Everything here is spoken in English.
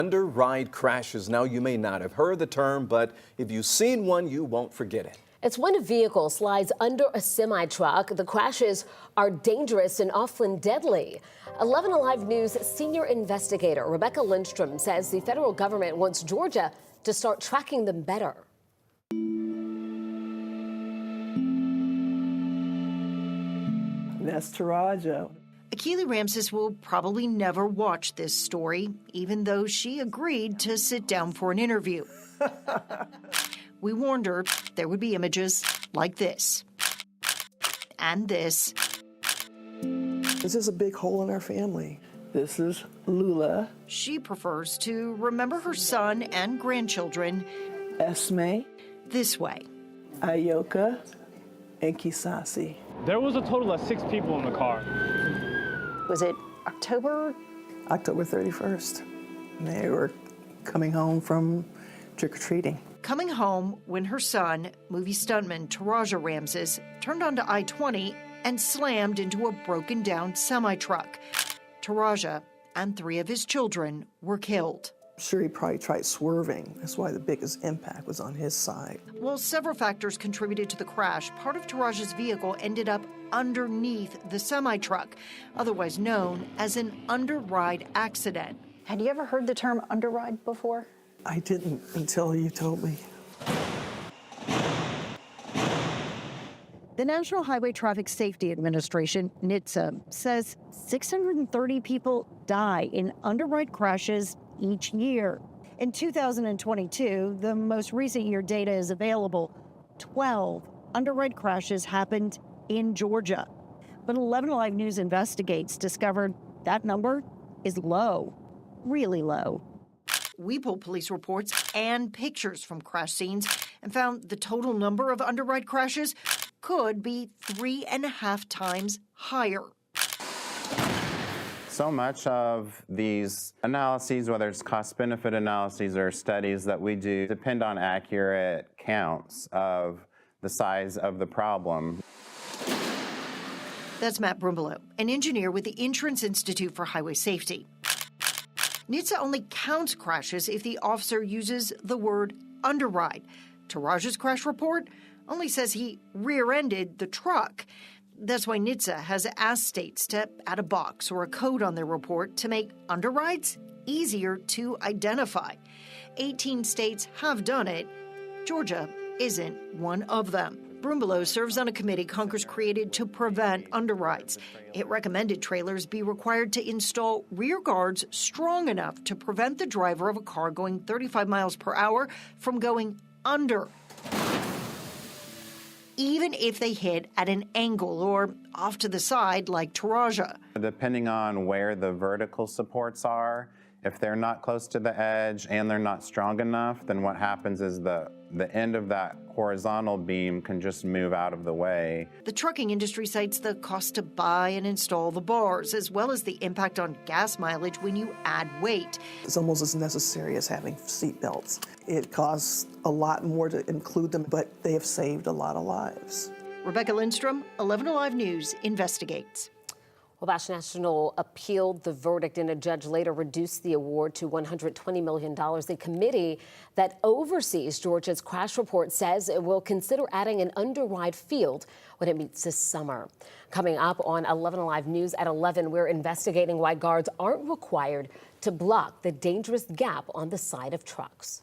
Underride crashes. Now, you may not have heard the term, but if you've seen one, you won't forget it. It's when a vehicle slides under a semi-truck. The crashes are dangerous and often deadly. 11 Alive News senior investigator Rebecca Lindstrom says the federal government wants Georgia to start tracking them better. That's Taraja. Akili Ramses will probably never watch this story, even though she agreed to sit down for an interview. We warned her there would be images like this and this. This is a big hole in our family. This is Lula. She prefers to remember her son and grandchildren Esme, this way. Ayoka, and Kisasi. There was a total of 6 people in the car. Was it October? October 31st. They were coming home from trick-or-treating. Coming home when her son, movie stuntman Taraja Ramses, turned onto I-20 and slammed into a broken-down semi-truck. Taraja and 3 of his children were killed. I'm sure he probably tried swerving. That's why the biggest impact was on his side. While several factors contributed to the crash, part of Taraja's vehicle ended up underneath the semi-truck, otherwise known as an underride accident. Had you ever heard the term underride before? I didn't until you told me. The National Highway Traffic Safety Administration, NHTSA, says 630 people die in underride crashes each year. In 2022, the most recent year data is available, 12 underride crashes happened in Georgia. But 11 Alive News Investigates discovered that number is low, really low. We pulled police reports and pictures from crash scenes and found the total number of underride crashes could be 3.5 times higher. So much of these analyses, whether it's cost-benefit analyses or studies that we do, depend on accurate counts of the size of the problem. That's Matt Brumbelow, an engineer with the Insurance Institute for Highway Safety. NHTSA only counts crashes if the officer uses the word underride. Taraja's crash report only says he rear-ended the truck. That's why NHTSA has asked states to add a box or a code on their report to make underrides easier to identify. 18 states have done it. Georgia isn't one of them. Brumbelow serves on a committee Congress created to prevent underrides. It recommended trailers be required to install rear guards strong enough to prevent the driver of a car going 35 miles per hour from going under, even if they hit at an angle or off to the side like Taraja. Depending on where the vertical supports are, if they're not close to the edge and they're not strong enough, then what happens is the end of that horizontal beam can just move out of the way. The trucking industry cites the cost to buy and install the bars, as well as the impact on gas mileage when you add weight. It's almost as necessary as having seat belts. It costs a lot more to include them, but they have saved a lot of lives. Rebecca Lindstrom, 11 Alive News, investigates. Well, Bash National appealed the verdict, and a judge later reduced the award to $120 million. The committee that oversees Georgia's crash report says it will consider adding an underride field when it meets this summer. Coming up on 11 Alive News at 11, we're investigating why guards aren't required to block the dangerous gap on the side of trucks.